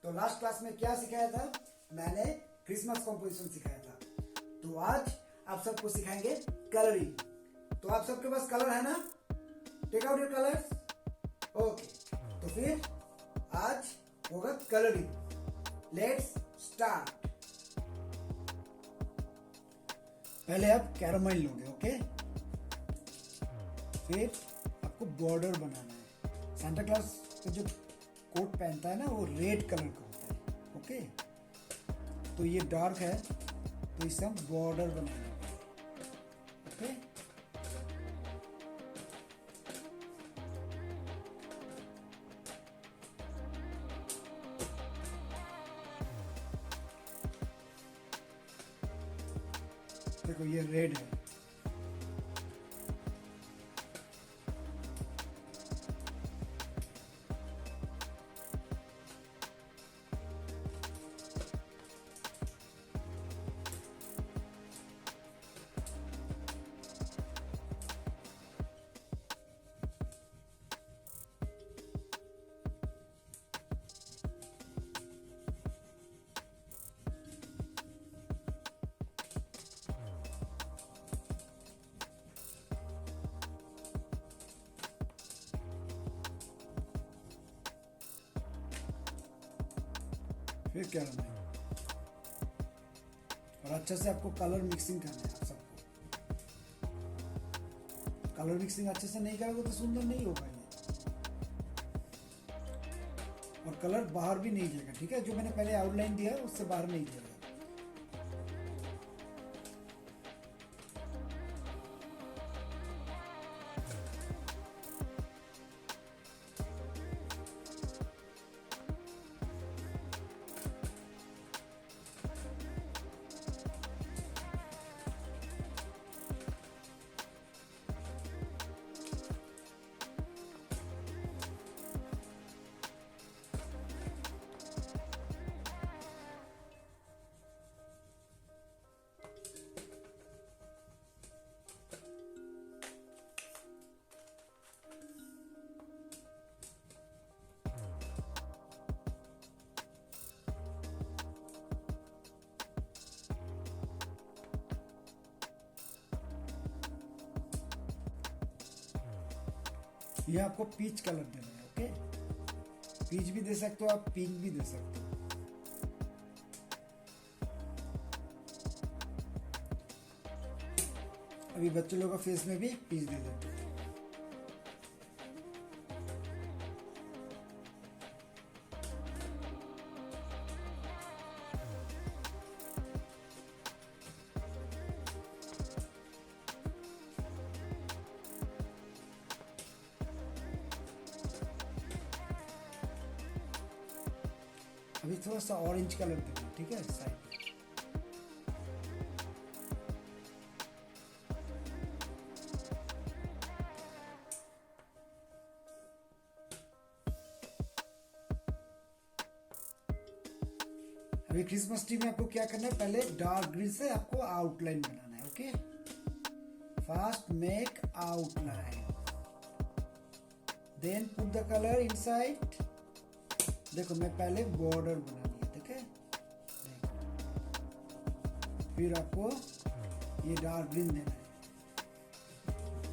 तो last class में क्या सिखाया था? मैंने क्रिसमस कॉम्पोजिशन सिखाया था। तो आज आप सबको सिखाएंगे कलरिंग। तो आप सबके पास कलर है ना? Take out your colours. Okay, तो फिर आज होगा कलरिंग। Let's start. पहले आप कैरामाइल लोगे, ओके? फिर आपको बॉर्डर बनाना है। सांता क्लॉज का जो कोट पहनता है ना, वो रेड कलर का होता है, ओके? तो ये डार्क है, तो इससे हम बॉर्डर बनाएंगे, ओके? देखो ये रेड है, फिर कैरामाइल। और अच्छे से आपको कलर मिक्सिंग करना है। आप सबको कलर मिक्सिंग अच्छे से नहीं करोगे तो सुंदर नहीं होगा ये, और कलर बाहर भी नहीं जाएगा, ठीक है? जो मैंने पहले आउटलाइन दिया है उससे बाहर नहीं जाएगा। ये आपको पीच कलर देना है, ओके? पीच भी दे सकते हो आप, पिंक भी दे सकते हो। अभी बच्चे लोगों का फेस में भी पीच दे देते हैं। अभी थोड़ा सा ऑरेंज कलर देना, ठीक है? साइड पे अभी क्रिसमस ट्री में आपको क्या करना है? पहले डार्क ग्रीन से आपको आउटलाइन बनाना है, okay? First make outline, then put the colour inside. देखो मैं पहले बॉर्डर बना लिया, ठीक है? फिर आपको ये डार्क ग्रीन देना है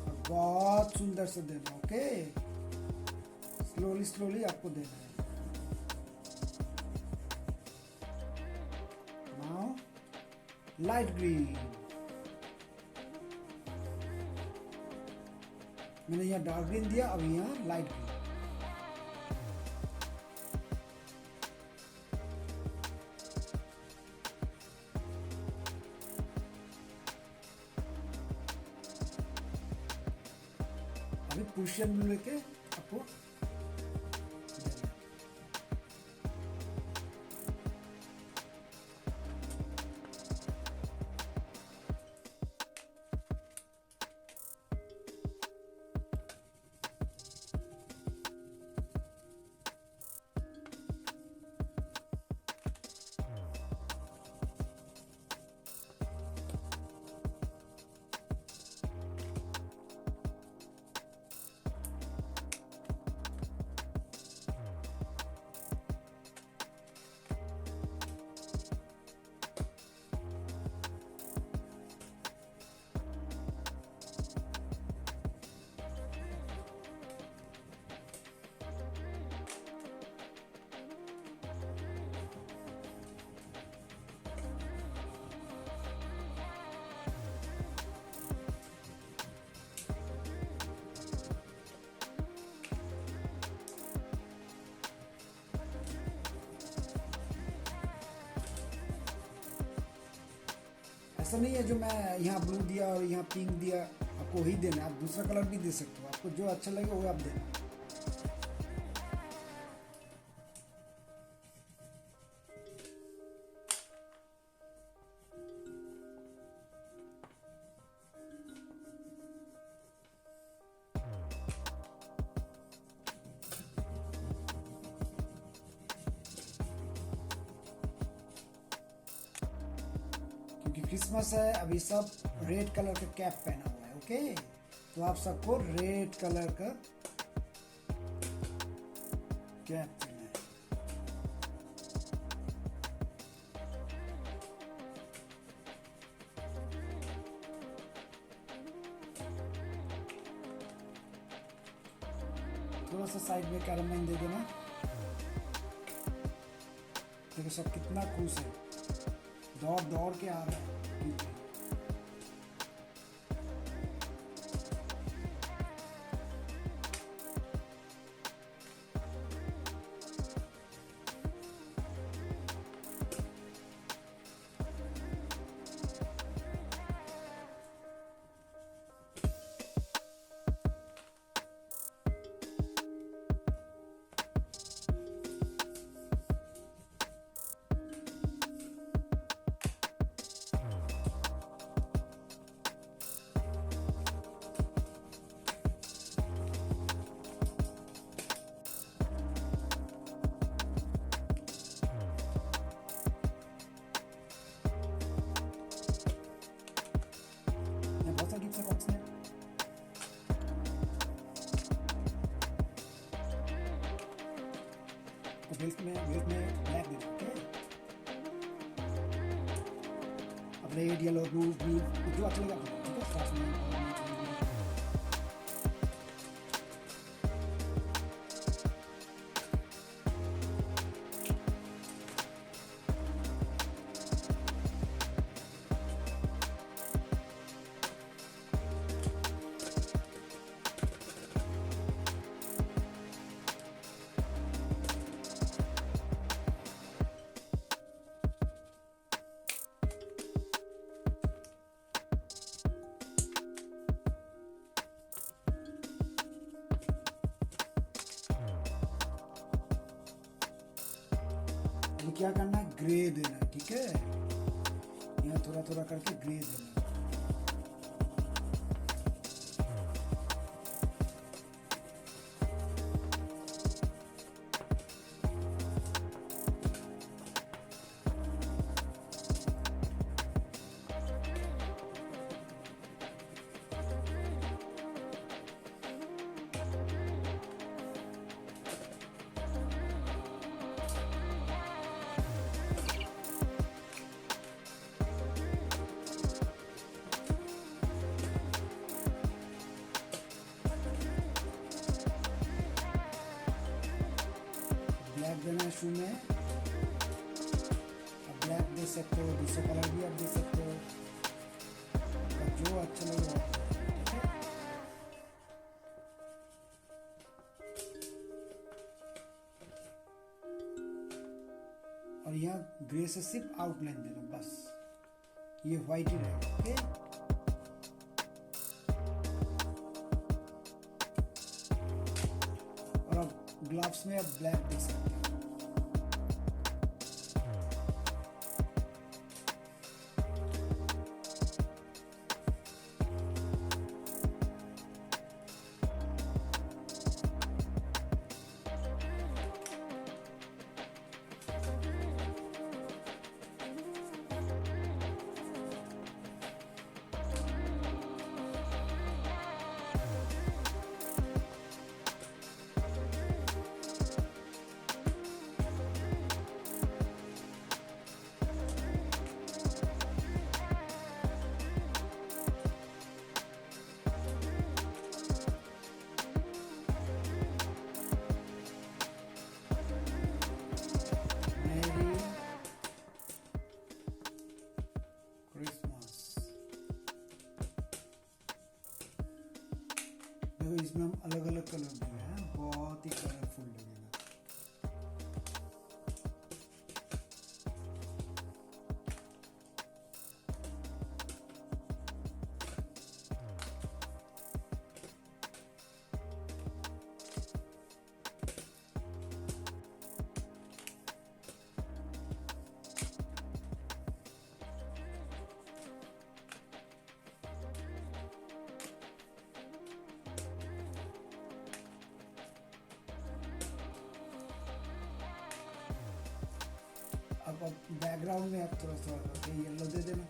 और बहुत सुंदर से देना, ओके? स्लोली स्लोली आपको देना है। Now light green. मैंने यहाँ डार्क ग्रीन दिया, अब यहाँ लाइट ग्रीन। अभी क्वेश्चन लेके आपको ऐसा नहीं है जो मैं यहाँ ब्लू दिया और यहाँ पिंक दिया आपको वही देना, आप दूसरा कलर भी दे सकते हो, आपको जो अच्छा लगे वो आप देना। क्योंकि क्रिसमस है, अभी सब रेड कलर का कैप पहना हुआ है। ओके, तो आप सबको रेड कलर का कैप देना है। थोड़ा सा साइड में कैरामेल दे देना। देखो सब कितना खुश है, दौड़ दौड़ के आ रहा है। बेल्ट में ब्लैक दे दो। अब रेड येलो ब्लू ग्रीन जो अच्छा लगा ठीक है। क्या करना है, ग्रे देना है। ठीक है, यहाँ थोड़ा थोड़ा करके ग्रे देना है। देना शू में, अब ब्लैक दे सकते हो, दूसरा कलर भी आप दे सकते हो, जो अच्छा लगे। और यहाँ ग्रे से सिर्फ आउटलाइन देना, बस ये व्हाइट ही रहेगा। ओके, और अब ग्लव्स में आप ब्लैक दे सकते हैं। इसमें हम अलग अलग कलर देंगे, हैं बहुत ही कलरफुल लगेगा। अब बैकग्राउंड में आप थोड़ा थोड़ा करके येलो दे देना।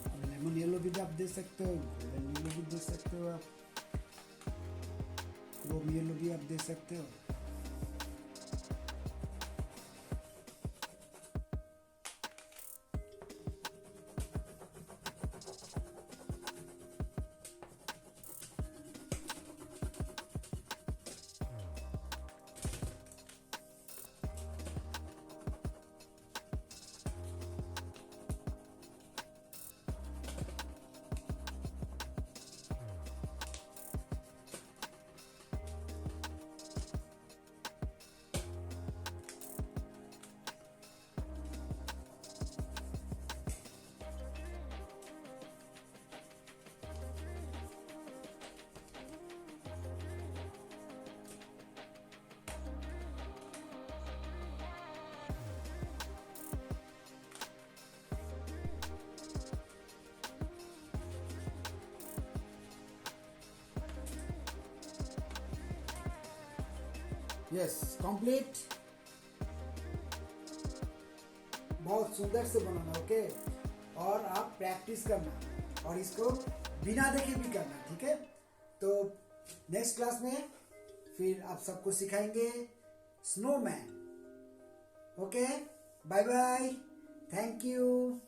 अब लेमन येलो भी आप दे सकते हो, गोल्डन येलो भी दे सकते हो, आप क्रोम येलो भी आप दे सकते हो। Yes complete. बहुत सुंदर से बनाना, ओके। और आप प्रैक्टिस करना और इसको बिना देखे भी करना, ठीक है। तो नेक्स्ट क्लास में फिर आप सबको सिखाएंगे snowman. Okay, bye bye, thank you.